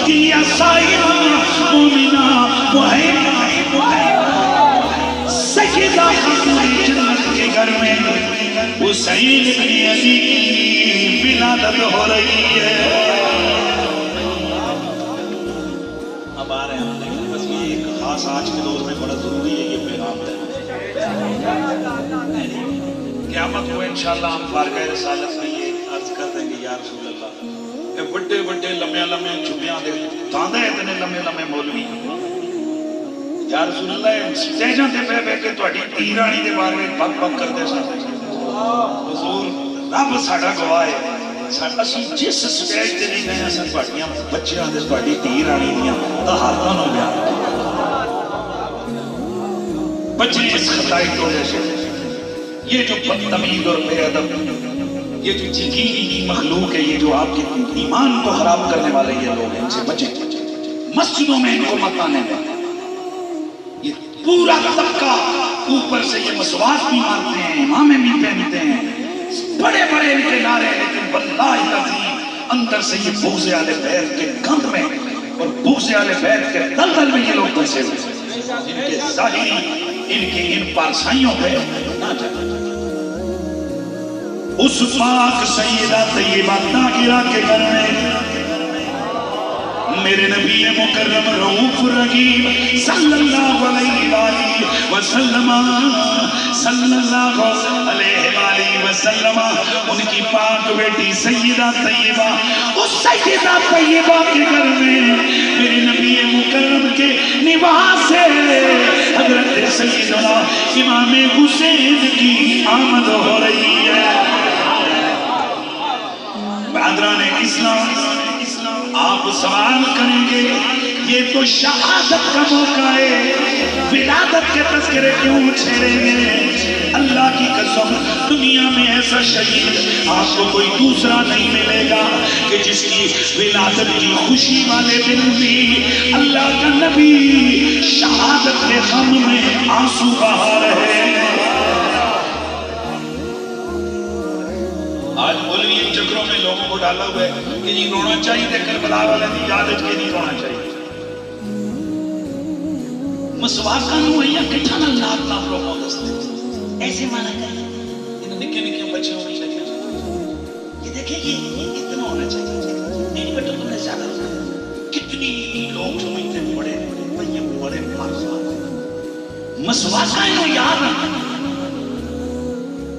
کی یا صائمہ مومنہ سیدہ خاتون جنت کے گھر میں حسین بن علی کی ولادت ہو رہی ہے. اب آ رہے ہیں ہم لیکن بس یہ ایک خاص آج کے دور میں بڑا ضروری ہے یہ پیغام ہے. قیامت کو انشاءاللہ ہم بارگاہ رسالت میں یہ عرض کر دیں گے یا رسول اللہ اے بڑے بڑے لمبے چھپیاں دے تاندے اتنے لمبے مولوی یا رسول اللہ سٹیجاں تے پہ کے تہاڈی تیرانی دے بارے میں بک بک کردے سن. حضور رب ساڈا گواہ ہے اسی جس سٹیج تے نہیں گئے اساں تہاڈیاں بچیاں دے تہاڈی تیرانی دیاں تہارتاں نوں بیان بچے اس خطائی ٹولے سے یہ جو بدتمیز اور بے ادب یہ جو چکینی مخلوق ہے یہ جو آپ کے ایمان کو خراب کرنے والے یہ لوگ ہیں ان سے بچیں. مسجدوں میں ان کو مت آنے دیں. یہ پورا طبقہ اوپر سے یہ مسواک بھی مارتے ہیں امامیں بھی پہنتے ہیں بڑے بڑے ان کے نعرے لیکن واللہ العظیم اندر سے یہ بغض اہل بیت کے گند میں اور بغض اہل بیت کے دلدل میں یہ لوگ پھنسے ہوئے ان کے ظاہری ان پارسائیوں پہ نہ جانا. اس پاک سیدہ طیبہ طاہرہ کے گھر میں میرے نبی مکرم رؤوف رحیم صلی اللہ علیہ وآلہ وسلم ان کی پاک بیٹی سیدہ طیبہ اس سیدہ طیبہ کے گھر میں میرے نبی مکرم کے نواز سے حضرت سیدنا امام حسین کی آمد ہو رہی ہے. برادران اسلام آپ سوال کریں گے یہ تو شہادت کا موقع ہے ولادت کے تذکرے کیوں چھیڑیں گے؟ اللہ کی قسم دنیا میں ایسا شہید آپ کو کوئی دوسرا نہیں ملے گا کہ جس کی ولادت کی خوشی والے دن بھی اللہ کا نبی شہادت کے غم میں آنسو بہا رہے ہیں. آج مولوی ان چکروں میں لوگوں کو ڈالا ہوا ہے کہ جی رونا چاہیے تھے کربلا والے دی یاد کے نہیں رونا چاہیے. مسواکاں نوں یا کٹھا نال نات نہ لوگوں دستے ایسے مانا کریں ان نکے بچے ہونے چاہیے. یہ دیکھیں یہ اتنا ہونا چاہیے نہیں بیٹا تم نے زیادہ کتنی لوگ سمجھتے ہیں بڑے یہ بڑے مسواکاں نوں یاد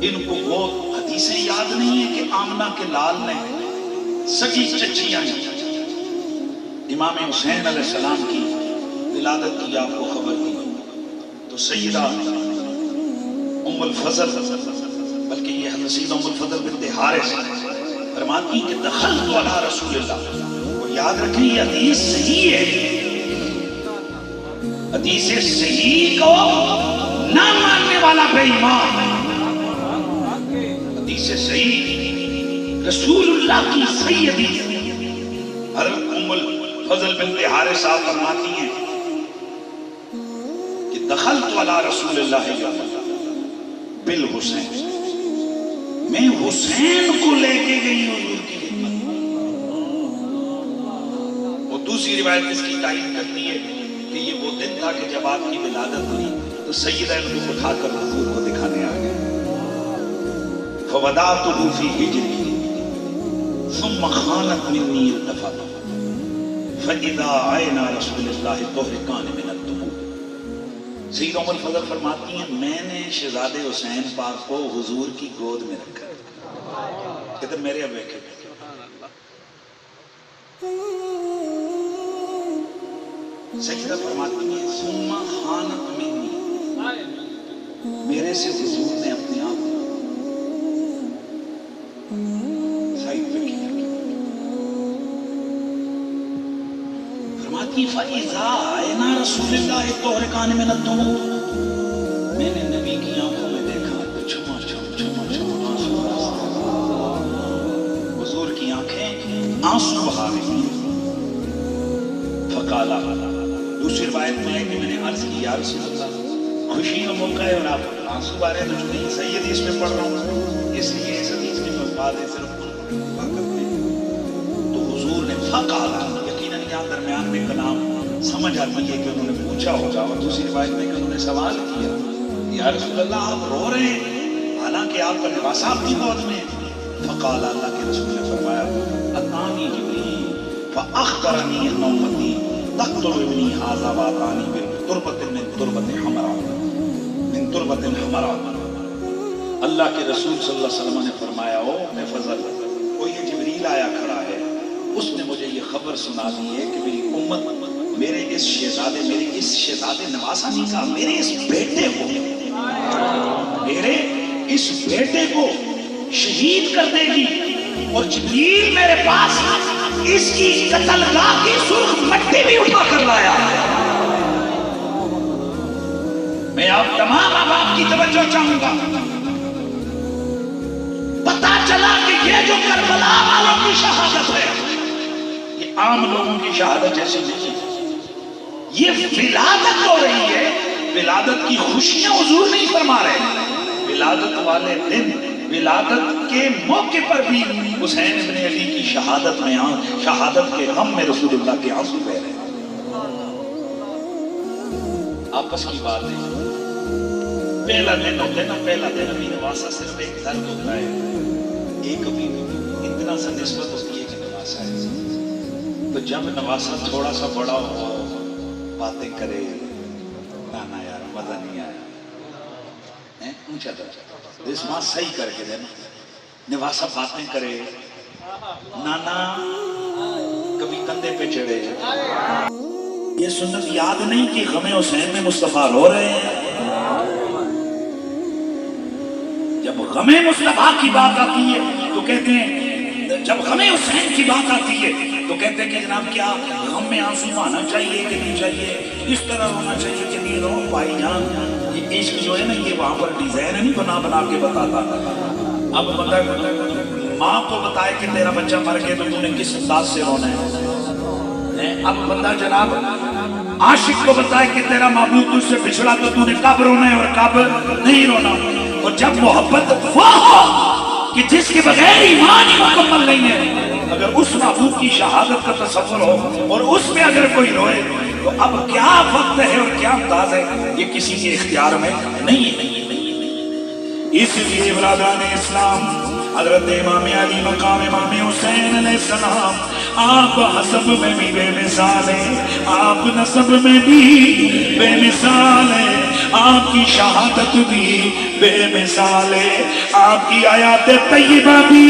ان کو وہ حدیثیں یاد نہیں ہے کہ آمنہ کے لال نے سگی چچیاں امام حسین علیہ السلام کی ولادت کی آپ کو خبر دی تو سیدہ ام الفضل بلکہ یہ حضرت سیدہ ام الفضل بنت حارث فرماتی کہ دخلت علی رسول اللہ. اور یاد رکھیں یہ حدیث صحیح ہے. حدیث صحیح کو نہ ماننے والا بے ایمان. حدیث صحیح رسول اللہ کی صحیح حدیث. حضرت ام الفضل بنت حارث صاحب فرماتی ہیں کہ دخلت علی رسول اللہ بالحسین میں حسین کو لے کے گئی حضور کی خدمت. وہ دوسری روایت اس کی تعین کرتی ہے کہ یہ وہ دن تھا کہ جب آپ کی ولادت ہوئی تو سیدہ ان کو اٹھا کر حضور کو دکھانے آ گئے. فودعته في هجري ثم خانت مني التفت فإذا عين رسول الله تهرقان من الدموع. سیدہ ام الفضل فرماتی ہیں میں نے شہزادے حسین پاک کو حضور کی گود میں رکھا کہتے میرے اب بیٹھے سیدہ فرماتی ہیں ثم خانت مني میرے سے حضور نے اپنے آپ فَإِذَا عَيْنَا رَسُولِ اللَّهِ تُحْرِقَانِ مِنَ الدُّمُوعِ میں نے نبی کی آنکھوں میں دیکھا تو چھما آنسو حضور کی آنکھیں آنسو بہا رہی ہیں. فقالا دوسری روایت میں ہے کہ میں نے عرض کی یا رسول اللہ خوشی کا موقع ہے اور آپ آنسو بہا رہے ہیں تو چونکہ یہ صحیح حدیث میں پڑھ رہا ہوں اس لیے اس حدیث کے مفاد صرف تو حضور نے فقالا جہاں درمیان میں کلام سمجھ آتی ہے کہ انہوں نے پوچھا ہوگا، اور دوسری روایت میں کہ انہوں نے سوال کیا، یا رسول اللہ آپ رو رہے ہیں حالانکہ آپ کا لباس آپ کی موت میں. فقال، اللہ کے رسول نے فرمایا، اتانی جبریل فاخبرنی ان امتی تقتل ابنی ھذا واتانی بتربۃ من تربۃ حمراء من تربۃ حمراء. اللہ کے رسول صلی اللہ علیہ وسلم نے فرمایا، او میں فضل، وہ یہ جبریل آیا کھڑا ہے، اس نے مجھے یہ خبر سنا دی ہے کہ میری امت میرے اس شہزادے نواسانی کا میرے اس بیٹے کو شہید کر دے گی، اور جبریل میرے پاس اس کی قتل گاہ کی سرخ مٹی بھی اٹھا کر لایا. میں آپ تمام احباب کی توجہ چاہوں گا. پتا چلا کہ یہ جو کربلا والوں کی شہادت ہے یہ عام لوگوں کی شہادت جیسی نہیں ہے. یہ ولادت ہو رہی ہے، ولادت کی خوشیاں حضور نہیں فرما رہے. ولادت والے دن، ولادت کے موقع پر بھی حسین ابن علی کی شہادت میں شہادت کے غم میں رسول اللہ کے آنسو بہ رہے ہیں. آپس کی بات ہے. پہلا دن ہوتا ہے نا، پہلا دن ابھی نواسا صرف ایک درد ہوتا ہے، ایک ابھی اتنا سا نسبت ہوتی ہے کہ نواسا ہے. تو جب نواسا تھوڑا سا بڑا ہو، باتیں کرے، نانا یار مزہ نہیں آیا، اونچا درجہ اس ماں صحیح کر کے دینا. نواسا باتیں کرے، نانا کبھی کندھے پہ چڑھے. یہ سنت یاد نہیں کہ غم حسین میں مصطفیٰ رو رہے ہیں. جب غم مصطفیٰ کی بات آتی ہے تو کہتے ہیں، جب غم حسین کی بات آتی ہے تو کہتے ہیں کہ جناب کیا غم میں آنسو آنا چاہیے کہ نہیں چاہیے، اس طرح ہونا چاہیے کہ نہیں. رو بھائی جان، یہ عشق جو ہے نا یہ وہاں پر ڈیزائن نہیں بنا کے بتاتا. اب بندہ ماں کو بتائے کہ تیرا بچہ مر گیا تو تو نے کس انداز سے رونا ہے. اب بندہ جناب عاشق کو بتائے کہ تیرا محبوب تجھ سے بچھڑا تو نے کب رونا ہے اور کب نہیں رونا. اور جب محبت وہ ہو کہ جس کے بغیر ایمان ہی مکمل نہیں ہے، اگر اس محبوب کی شہادت کا تصور ہو اور اس میں اگر کوئی روئے تو اب کیا وقت ہے اور کیا انداز ہے، یہ کسی کے اختیار میں نہیں ہے. اس لیے برادران اسلام، حضرت امام علی مقام امام حسین علیہ السلام، آپ حسب میں بھی بے مثال ہیں، آپ نسب میں بھی بے مثال ہیں، آپ کی شہادت بھی بے مثال ہے، آپ کی آیات طیبہ بھی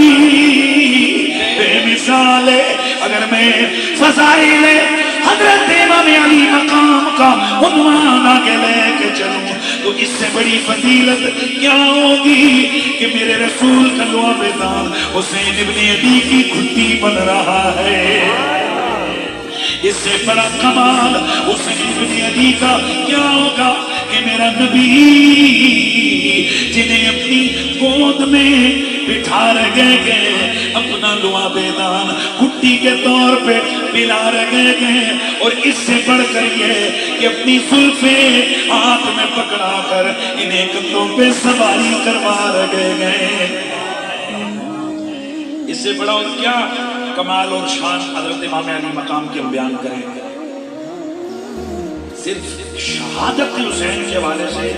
بے مثال ہے. اگر میں فضائل حضرت امام علی مقام کا عنوان آگے لے کے چلوں تو اس سے بڑی فضیلت کیا ہوگی کہ میرے رسول کا لعبدان حسین ابن علی کی گھٹی بن رہا ہے. اس سے بڑا کمال حسین ابن علی کا کیا ہوگا کہ میرا نبی جنہیں اپنی گود میں بٹھا رہے گئے، اپنا لعبدان گھٹی کے طور پہ پلا رہے گئے، اور اس سے بڑھ کر یہ کہ اپنی زلفیں ہاتھ میں پکڑا کر انہیں کندھوں پہ سواری کروا رہے گئے. اس سے بڑا اور کیا کمال اور شان حضرت امام علی مقام کے ہم بیان کریں. صرف شہادت حسین کے حوالے سے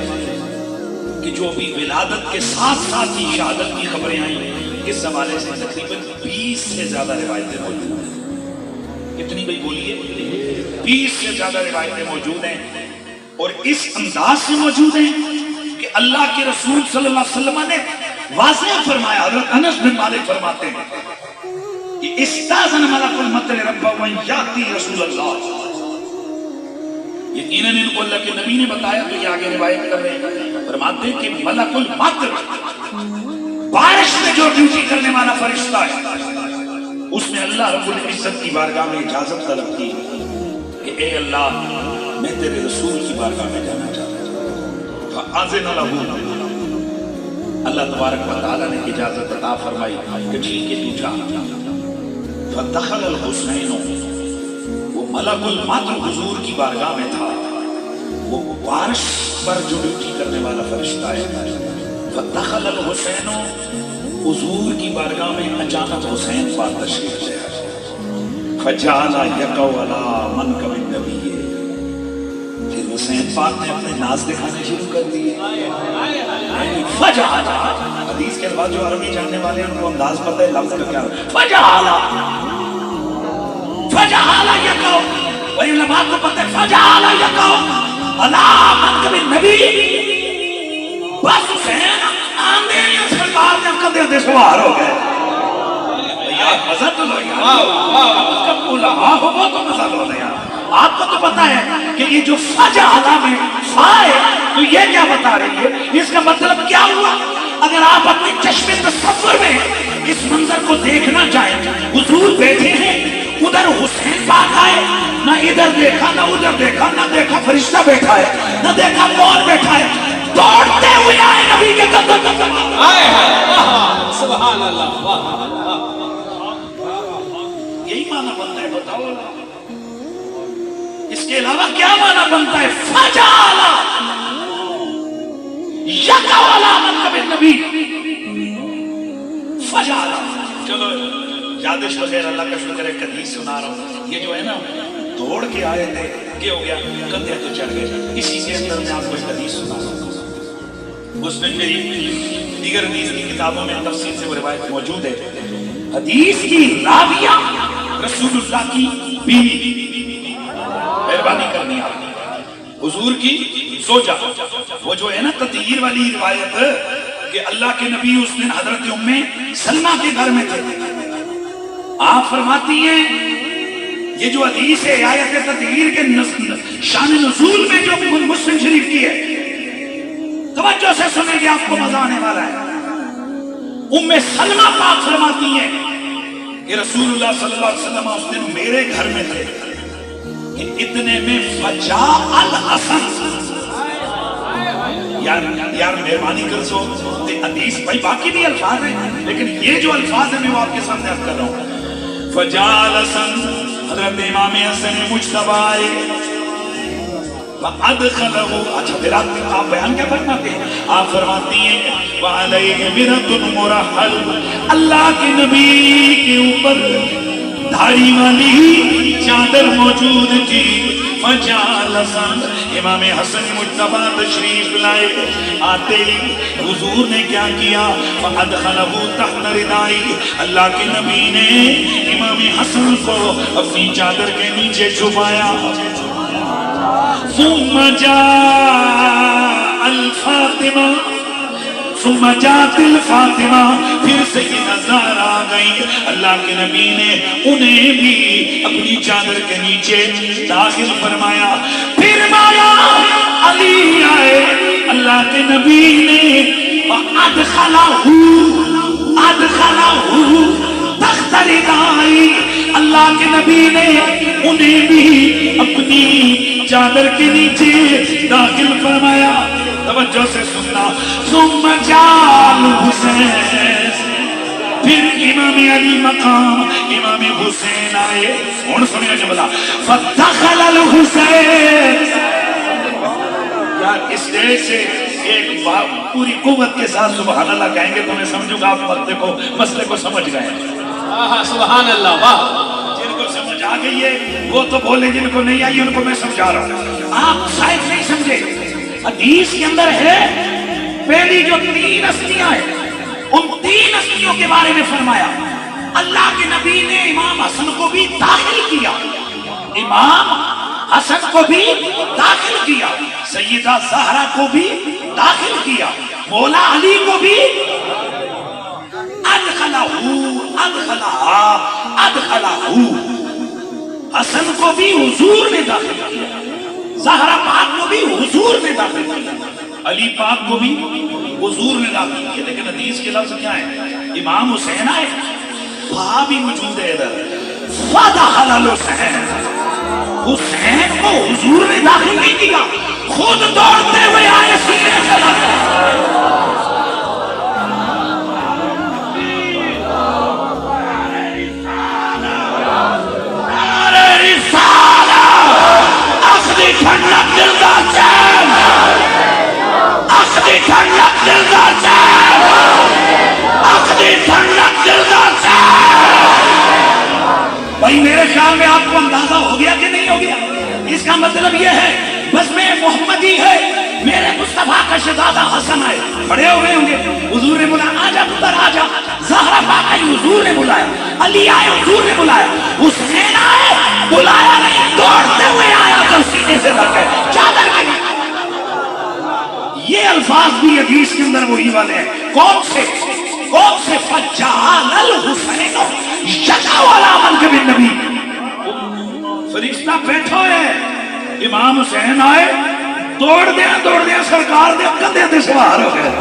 کہ جو ابھی ولادت کے ساتھ ساتھ ہی شہادت کی خبریں آئیں، اس حوالے سے تقریباً 20 سے زیادہ روایتیں موجود ہیں. کتنی بھائی بولیے؟ 20 سے زیادہ روایتیں موجود ہیں، اور اس انداز سے موجود ہیں کہ اللہ کے رسول صلی اللہ علیہ وسلم نے واضح فرمایا. حضرت انس بن مالک فرماتے ہیں کہ استاذن ملک المطر رب وان یاتی رسول اللہ. یقیناً ان کو اللہ کے نبی نے بتایا تو یہ آگے روایت کر رہے ہیں. فرماتے ہیں کہ ملک المطر بارش میں جو ڈیوٹی کرنے والا فرشتہ ہے، اس نے اللہ رب العزت کی بارگاہ میں اجازت طلب کی کہ اے اللہ میں تیرے رسول کی بارگاہ میں جانا چاہتا ہوں. فَأَذِنَ لَهُ، اللہ تبارک و تعالیٰ نے اجازت عطا فرمائی کہ ٹھیک ہے تو جا. فَدَخَلَ الْحُسَيْنُ، وہ ملک المطر حضور کی بارگاہ میں تھا، وہ بارش پر جو ڈیوٹی کرنے والا فرشتہ ہے. فَدَخَلَ الْحُسَيْنُ، حضور کی بارگاہ میں اچانک حسین پاک تشریف لے آئے. فجعل یقع علی منکب النبی، پھر حسین پاک نے اپنے ناز دکھانے شروع کر دیے. فجعل، حدیث کے بعد جو عربی جاننے والے ہیں ان کو انداز پتہ ہے لفظ کا کیا ہے. فجعل یقع، وہی علماء کو پتہ ہے فجعل یقع علی منکب النبی. بس حسین آندے سرکار نے کندھے دے سوار ہو گئے. مزہ تو لو یار، کب بولا ہو تو مزہ لو یار. آپ کو تو پتا ہے کہ یہ جو فجعل میں فا ہے تو یہ کیا بتا رہی ہے، اس کا مطلب کیا ہوا. اگر آپ اپنے چشم تصور میں اس منظر کو دیکھنا چاہیں، حضور بیٹھے ہیں، ادھر حسین پاک آئے، نہ ادھر دیکھا نہ ادھر دیکھا، نہ دیکھا فرشتہ بیٹھا ہے نہ دیکھا کون بیٹھا ہے، دوڑتے ہوئے آئے نبی کے قدم. سبحان اللہ. یہی معنی بنتا ہے، بتاؤ اس کے علاوہ کیا معنی بنتا ہے. فجعل یقع علی منکب النبی. فجعل، چلو یادش وغیر اللہ کا شکر ہے حدیث سنا رہا ہوں. یہ جو ہے نا دوڑ کے آئے تھے، کیا ہو گیا، کندھے تو چڑھ گئے. اسی کے اندر میں آپ کو ایک حدیث سنا رہا ہوں. اس میں میری دیگر حدیث کی کتابوں میں تفصیل سے وہ روایت موجود ہے. حدیث کی راویہ رسول اللہ کی بیوی، مہربانی کرنی آپ، حضور کی زوجہ. وہ جو ہے نا تطہیر والی روایت کہ اللہ کے نبی اس دن حضرت ام سلمہ کے گھر میں تھے. آپ فرماتی ہیں یہ جو حدیث ہے آیت تطہیر کے شان نزول میں جو مسلم شریف کی ہے، توجہ سے سنیں گے آپ کو مزہ آنے والا ہے. ام سلمہ پاک فرماتی ہیں کہ رسول اللہ صلی اللہ علیہ وسلم اس دن میرے گھر میں تھے کہ اتنے میں فجاء الحسن. یار مہربانی کر سو، حدیث بھائی باقی بھی الفاظ ہیں لیکن یہ جو الفاظ ہیں میں وہ آپ کے سامنے عرض کر رہا ہوں. فجاء الحسن، حضرت امام حسن مجتبی آئے. وَأَدْخَلَهُ، اچھا پھر آپ بیان کیا فرماتے ہیں؟ آپ فرماتی ہیں وَعَلَيْهِ مِرَةٌ مُرَحَّلٌ، اللہ کے نبی کے اوپر دھاڑی والی چادر موجود تھی. فجعل حسن، امام حسن مجتبی تشریف لائے. آتے ہی حضور نے کیا کیا، فَأَدْخَلَهُ تَحْتَ رِدَائِهِ، اللہ کے نبی نے امام حسن کو اپنی چادر کے نیچے چھپایا. ثم جاء الفاطمہ، ثم جاءت الفاطمہ، پھر سیدہ زہرا آ گئی. اللہ کے نبی نے انہیں بھی اپنی چادر کے نیچے داخل فرمایا. پھر مایا علی آئے، اللہ کے نبی نے ادخلہ تحت ردائی، اللہ کے نبی نے انہیں بھی اپنی چادر کے نیچے داخل فرمایا. توجہ سے سننا. ثم جاء الحسین، پھر امام علی مقام امام حسین آئے. اور سنیا جملہ فدخل الحسین. یار اس دیر سے ایک پوری قوت کے ساتھ سبحان اللہ کہیں گے تو میں سمجھوں گا آپ مسئلے کو سمجھ گئے. سبحان اللہ. واہ، جن کو سمجھ آ گئی ہے وہ تو بولے، جن کو نہیں آئی ان کو میں سمجھا رہا ہوں. آپ شاید نہیں سمجھے، حدیث کے اندر ہے پہلی جو 3 ہستیاں ہیں ان 3 ہستیوں کے بارے میں فرمایا. اللہ کے نبی نے امام حسن کو بھی داخل کیا، امام حسن کو بھی داخل کیا، سیدہ زہرا کو بھی داخل کیا، مولا علی کو بھی ادخلہ. حسن کو بھی حضور نے داخل کیا، زہرا پاک کو بھی حضور نے داخل کیا، علی پاک کو بھی حضور نے داخل کیا. لیکن حدیث کے لفظ کیا ہے؟ امام حسین آئے، وہاں بھی موجود ہے ادھر. فدخل الحسین، حسین کو حضور نے داخل نہیں کیا، خود دوڑتے ہوئے آئے سینے سے لگے. ٹھنڈک دلدار چین، اخذی ٹھنڈک دلدار چین، اخذی ٹھنڈک دلدار چین. بھائی میرے خیال گیا. اس کا مطلب یہ ہے بس میں محمدی ہے, میرے مصطفیٰ کا شہزادہ حسن ہے. کھڑے ہو گئے ہوں گے, حضور نے بولا آجا پتر آجا. زہرا پاک آئی, حضور نے بلایا. علی آئے, حضور نے بلایا. حسین آئے, بلایا نہیں, دوڑتے ہوئے آیا تو سینے سے لگ گئے, چادر میں. یہ الفاظ بھی حدیث کے اندر وہی والے ہیں. کون سے فجعل الحسین یدعو علی منکب النبی. فرشتہ بیٹھا ہے, امام حسین آئے, دوڑ دیا سرکار دے کندھے تے سوار ہو گئے.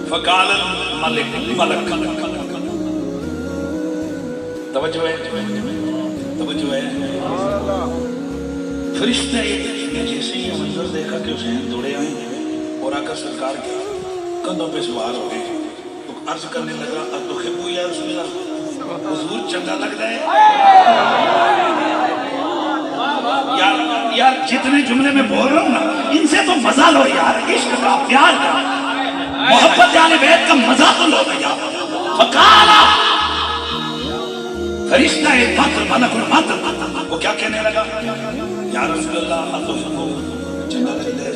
فقال الملک ملک, توجہ ہے. فرشتے نے جیسے ہی منظر دیکھا کہ حسین دوڑے آئے اور آ کر سرکار کے کندھوں پہ سوار ہو گئے تو عرض کرنے لگا اتحبو یا رسول اللہ, حضور چنگا لگتا ہے. یار جتنے جملے میں بول رہا ہوں نا ان سے تو مزہ لو یار, عشق کا, پیار کا, محبت اہل بیت کا مزہ تو لو یار. فقالا فرشتہ مطر ملک المطر وہ کیا کہنے لگا, یا رسول اللہ اتحبو چنگا لگتا ہے.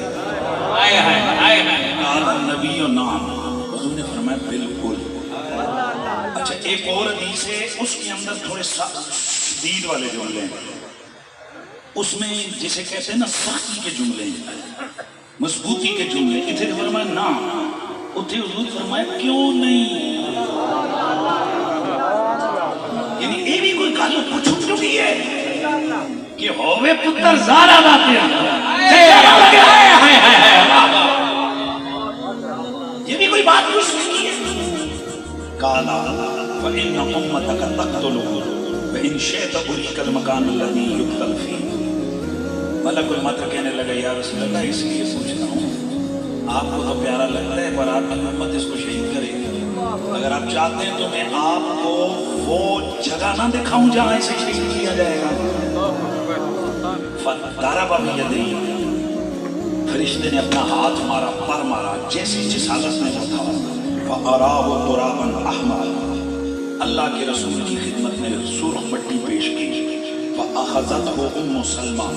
قال النبی نعم, حضور نے فرمایا بالکل. اچھا ایک اور حدیث ہے اس کے اندر تھوڑے شدید والے جملے ہیں, اس میں جسے کہتے ہیں نا سختی کے جملے ہیں, مضبوطی کے جملے. اتنے فرمایا نا, اتنے حضور فرمایا کیوں نہیں. یعنی یہ بھی کوئی گل پوچھو چکی ہے کہ ہوئے پتر زارا لاتے ہیں, یہ بھی کوئی بات پوچھ نہیں ہے. قالا فإن أمتك تقتله وإن شئت أريك المكان الذي يقتل فيه. ملک المطر کہنے لگا یا رسول اللہ اس لیے پوچھتا ہوں, آپ کو تو پیارا لگتا ہے پر آپ کی امت اس کو شہید کرے گی. اگر آپ چاہتے ہیں تو میں آپ کو وہ جگہ نہ دکھاؤں جہاں اسے شہید کیا جائے گا. فضرب بیدیہ, فرشتے نے اپنا ہاتھ مارا, پر مارا جیسے جس حالت میں وہ تھا. فَأَرَاهُ تُرَابًا أَحْمَرًا, اللہ کے رسول کی خدمت میں سرخ مٹی پیش کی. فَأَخَذَتْهُ أُمُّ سَلْمَى,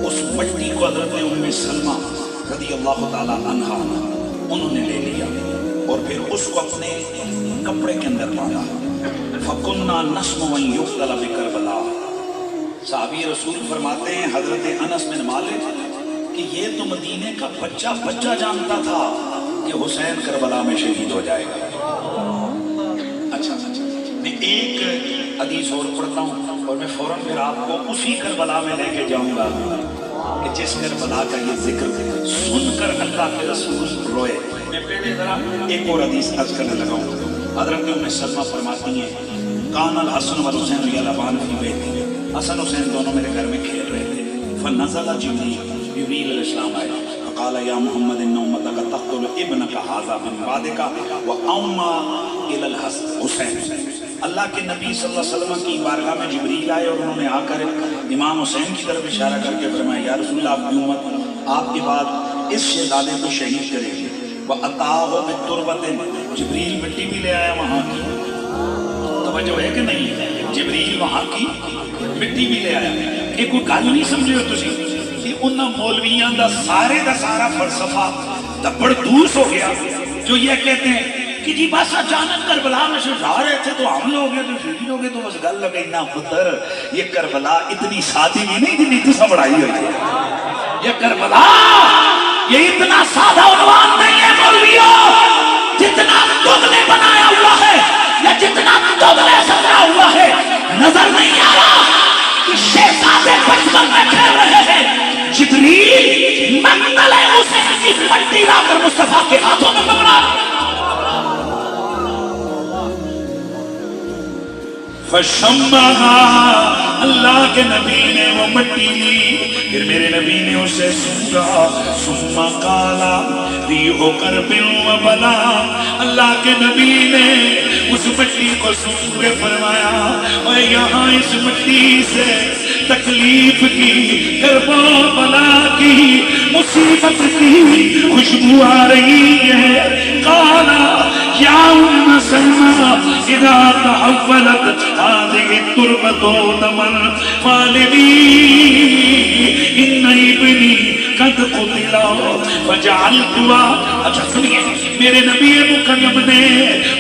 اس مٹی کو حضرت ام سلمہ رضی اللہ تعالی عنہا انہوں نے لے لیا اور پھر اس کو اپنے کپڑے کے اندر باندھا. فَكُنَّا نَسْمُ مَنْ يُقْتَلَ بِكَرْبَلَا. صحابی رسول فرماتے ہیں حضرت انس بن مالک کہ یہ تو مدینے کا بچہ جانتا تھا کہ حسین کربلا میں شہید ہو جائے گا. اچھا میں ایک حدیث اور پڑھتا ہوں اور میں فوراً پھر آپ کو اسی کربلا میں لے کے جاؤں گا کہ جس کربلا کا یہ ذکر سن کر اللہ کے رسول روئے. میں پہلے ذرا ایک اور حدیث عرض کرنے لگا ہوں. حضرت ام سلمہ فرماتی ہیں کان الحسن والحسین یلعبان فی بیتی, حسن حسین دونوں میرے گھر میں کھیل رہے تھے. فنزل جبریل علیہ السلام آئے قال یا محمد ان امتک تقتل ابنک ھذا من بعدک واوما الی الحسین. اللہ کے نبی صلی اللہ علیہ وسلم کی بارگاہ میں جبریل آئے اور انہوں نے آ کر امام حسین کی طرف اشارہ کر کے فرمایا یا رسول اللہ آپ کی امت آپ کے بعد اس شہزادے کو شہید کرے گی. وَأَتَاهُ بِالتُّرْبَةٍ, جبریل مٹی بھی لے آیا وہاں کی. توجہ ہے کہ نہیں, جبریل وہاں کی مٹی بھی لے آیا. ایک کوئی گل نہیں سمجھے ہو تسی کہ انہاں مولویاں دا سارا فلسفہ تبردوس ہو گیا جو یہ کہتے ہیں کہ جی بس اچانک کربلا میں سے جا رہے تھے تو حملے ہو گئے تو شہید ہو گئے تو بس گل لگے نا پتر یہ کربلا اتنی سادی بھی نہیں جتنی تو بڑائی ہوئی ہے. یہ کربلا یہ اتنا سادہ عنوان نہیں ہے مولویوں جتنا تم نے بنایا ہوا ہے یا جتنا تم نے سجا ہوا ہے. نظر نہیں آ رہا کہ شہزادے بچپن میں کھیل رہے ہیں, جبریل منگل حسین کی مٹی لا کر مصطفیٰ کے ہاتھوں میں پکڑا. فشمّہا, اللہ کے نبی نے وہ مٹی لی, پھر میرے نبی نے اسے سونگا. ثم قال ریح کرب و بلا, اللہ کے نبی نے اس مٹی کو سونگ کے فرمایا اور یہاں اس مٹی سے تکلیف کی, کرب و بلا کی, مصیبت کی خوشبو آ رہی ہے. قال یا ام سلمہ اذا تحولت هذه التربة دما فالنی ان ابنی قد قتلا فجعلتها. اچھا سنیے، میرے نبی مکرم نے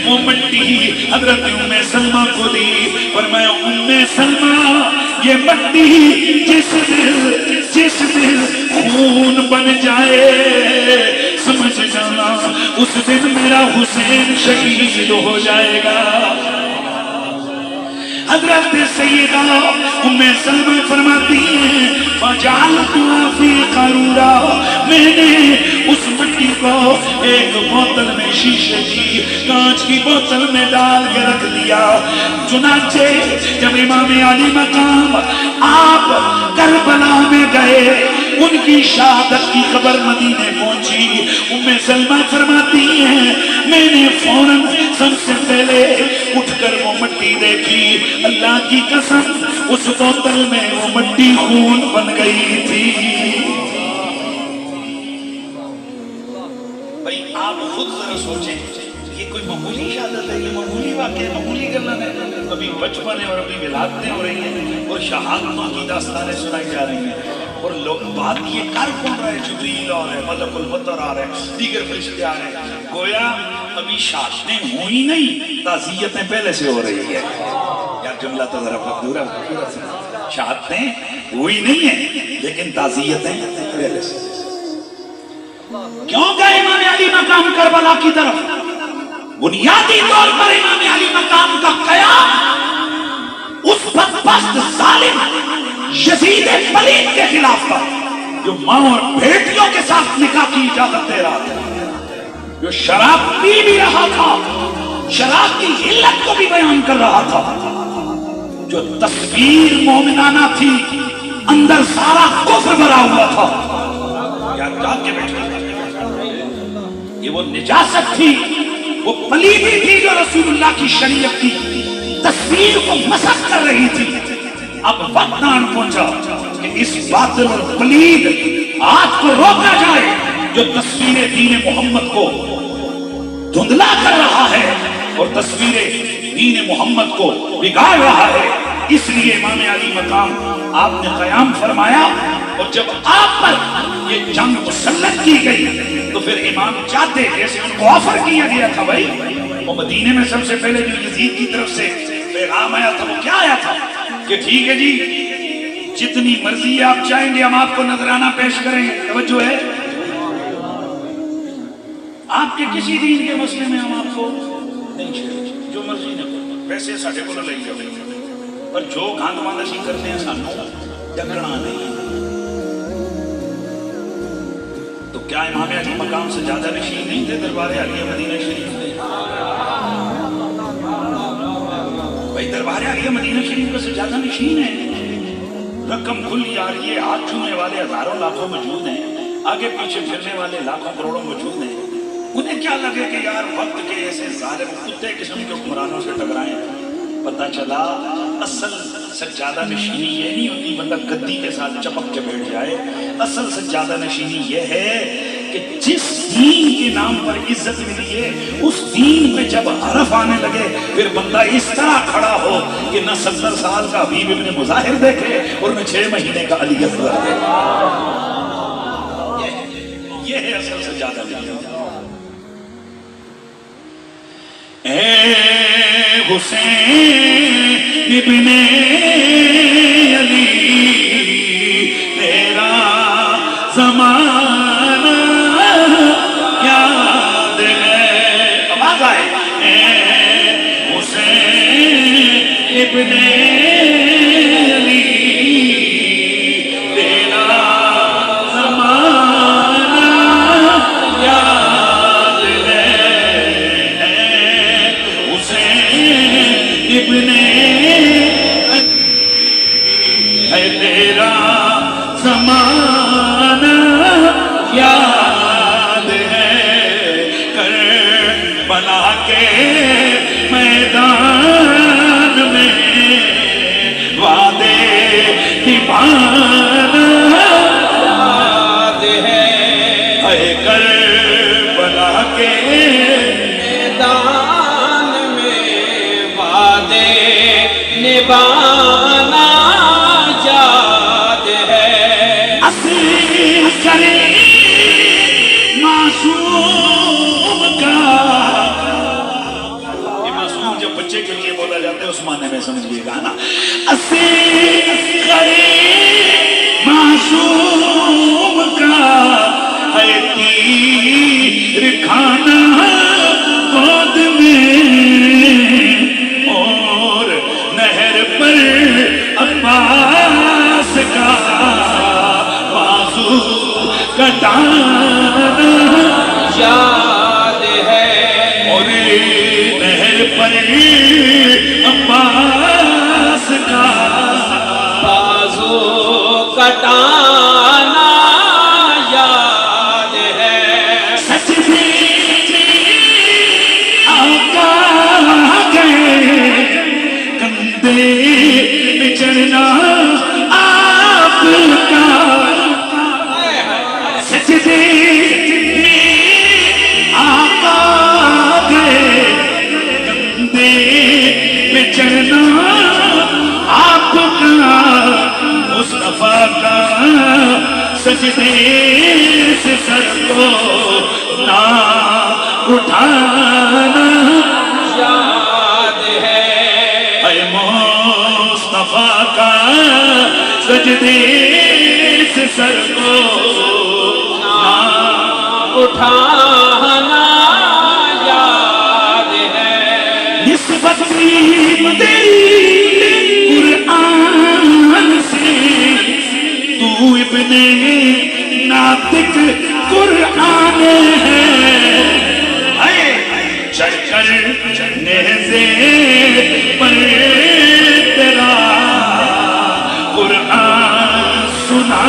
وہ مٹی حضرت ام سلمہ کو دی، فرمایا ام سلمہ یہ مٹی جس دل خون بن جائے سمجھ جانا اس دن میرا حسین شہید ہو جائے گا. حضرت سیدہ ام سلمہ فرماتی ہیں فجعلتها فی قارورہ، میں نے اس مٹی کو ایک بوتل میں، شیشے کی کانچ کی بوتل میں ڈال کے رکھ دیا. چنانچہ جب امام علی مقام آپ کربلا میں گئے، ان کی شہادت کی خبر مدینے پہنچی، ام سلمہ فرماتی ہیں میں نے فوراً سب سے پہلے اٹھ کر وہ مٹی دیکھی، اللہ کی قسم اس بوتل میں وہ مٹی خون بن گئی تھی. بھائی آپ خود ذرا سوچیں، یہ کوئی معمولی شہادت ہے؟ یہ معمولی واقعہ، معمولی کرنا ہے؟ ابھی بچپن ہے اور ابھی ولادتیں ہو رہی ہیں اور شہادتوں کی داستانیں سنائی جا رہی ہیں، اور لوگ بات یہ کر کون رہے، جبریل آ رہے، ملک المطر آ رہے، دیگر فرشتے آ رہے، گویا ابھی شہادتیں ہوئی نہیں، تعزیتیں پہلے سے ہو رہی ہے. یا جملہ تو ذرا پورا شہادتیں ہوئی نہیں ہیں لیکن تعزیتیں پہلے سے. کیوں گئے امام علی مقام کربلا کی طرف؟ بنیادی طور پر امام علی مقام کا قیام اس بدبخت ظالم یزید پلید کے خلاف تھا، جو ماں اور بیٹیوں کے ساتھ نکاح کی اجازت دے رہا تھا، جو شراب پی بھی رہا تھا، شراب کی علت کو بھی بیان کر رہا تھا، جو تصویر مومنانہ تھی اندر سارا کفر بھرا ہوا تھا. یاد جاگ کے بیٹھے، یہ وہ نجاست تھی، وہ پلیدی تھی جو رسول اللہ کی شریعت کی تصویر کو مسخ کر رہی تھی. اب وقت آن پہنچا کہ اس باطل اور پلید آج کو روکا جائے جو تصویر دین محمد کو دھندلا کر رہا ہے اور تصویر دین محمد کو بگاڑ رہا ہے. اس لیے امام علی مقام آپ نے قیام فرمایا، اور جب آپ پر یہ جنگ مسلط کی گئی تو پھر امام چاہتے، جیسے ان کو آفر کیا گیا تھا، بھائی وہ مدینے میں سب سے پہلے جو یزید کی طرف سے پیغام آیا تھا وہ کیا آیا تھا کہ ٹھیک ہے جی جتنی مرضی آپ چاہیں گے ہم آپ کو نذرانہ پیش کریں گے. توجہ ہے، آپ کے کسی دین کے مسئلے میں ہم آپ کو نہیں چھیڑیں، جو مرضی نہ کریں، پیسے ساڑھے کو لے جائیں، پر جو گھانگ مانشی کرتے ہیں سانوں جگڑنا نہیں. تو کیا امام علی مقام سے زیادہ نشین نہیں تھے دربار عالیہ مدینہ شریف میں؟ بھائی دربار عالیہ مدینہ شریف سے زیادہ نشین ہے. رقم کھلی آ رہی ہے، ہاتھ چھونے والے ہزاروں لاکھوں موجود ہیں، آگے پیچھے پھرنے والے لاکھوں کروڑوں موجود ہیں. انہیں کیا لگے کہ یار وقت کے ایسے ظالم کتے قسم کے حکمرانوں سے ٹکرائیں. پتہ چلا اصل سجادہ نشینی یہ نہیں ہوتی بندہ گدی کے ساتھ چپک کے بیٹھ جائے. اصل سجادہ نشینی یہ ہے کہ جس دین کے نام پر عزت ملی ہے اس دین پہ جب حرف آنے لگے پھر بندہ اس طرح کھڑا ہو کہ نہ 70 سال کا حبیب ابن مظاہر دیکھے اور نہ 6 مہینے کا علی اصغر دیکھے. یہ ہے اصل سجادہ نشینی. اے حسین ابن علی تیرا زمانہ یاد ہے. آواز آئے. اے حسین ابن علی تیرا زمانہ یاد ہے. ابن ہے تیرا زمانہ یاد ہے. کربلا کے میدان میں وعدے دیوانہ یاد ہے. کربلا کے میدان نبھانا یاد ہے اصل کرے معصوم کا. یہ معصوم جب بچے کے لیے بولا جاتا ہے اس معنی میں سمجھیے گا نا. اصل کرے معصوم کا ہے تیر کھانا گود میں اور نہر پر عباس کا بازو کٹانا یاد ہے اور نہر پر عباس کا بازو کٹانا یاد ہے سچ میں آقا گئے کندھے پہ چڑھنا آپ کا. سجدے میں آقا گئے کندھے پہ چڑھنا آپ کا. مصطفیٰ کا سجدے سے سر کو نہ اٹھانا یاد ہے اے مصطفیٰ کا سجدے سے سر کو نہ اٹھانا یاد ہے نسبت تیری قرآن سے تو ابن ناطق قرآن ہے. چڑھ کر نیزے پر تیرا قرآن سنا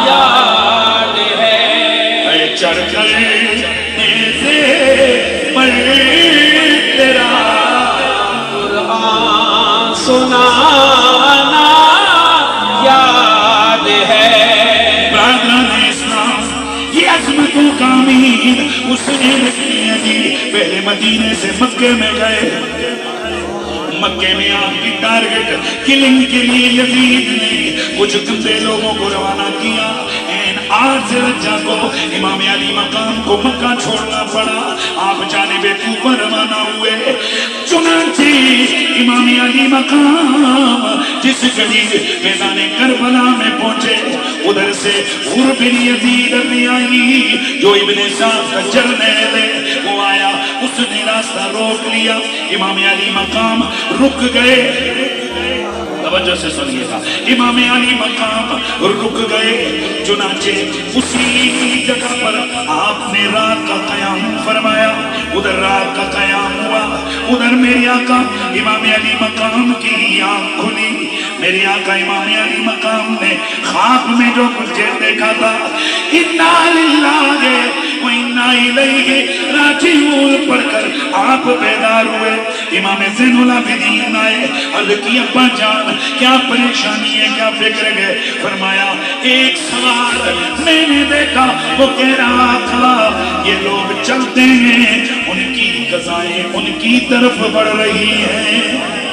یاد ہے چڑھ کر نیزے پر تیرا قرآن سنانا یاد ہے. برادران اسلام یہ عظمتوں کا امیر اس نے پہلے مدینے سے مکے میں گئے. مکے میں آپ کی ٹارگٹ کلنگ کے لیے یزید نے کچھ گندے لوگوں کو روانہ کیا. آج رجا کو امام علی مقام کو مکہ چھوڑنا پڑا. آپ جانب کوفہ روانہ ہوئے. چنانچہ امام علی مقام جس گلی میدان کربلا میں پہنچے ادھر سے غر بن یزید الریائی جو ابن سعد کا جرنیل ہے وہ آیا. اس نے راستہ روک لیا. امام علی مقام رک گئے. توجہ سے سنیے گا. امام علی مقام رک گئے. چنانچہ اسی جگہ پر آپ نے رات کا قیام فرمایا. ادھر رات کا قیام ہوا. ادھر میری آقا امام علی مقام کی آنکھ کھلی. میری آقا امام علی مقام نے خواب میں جو کچھ دیکھا تھا انا للہ و انا الیہ راجعون پڑھ کر آپ بیدار ہوئے. امام زین العابدین آئے. عرض کی ابا جان کیا پریشانی ہے کیا فکر ہے؟ فرمایا ایک سوار میں نے دیکھا وہ کہہ رہا تھا یہ لوگ چلتے ہیں ان کی قضائیں ان کی طرف بڑھ رہی ہیں.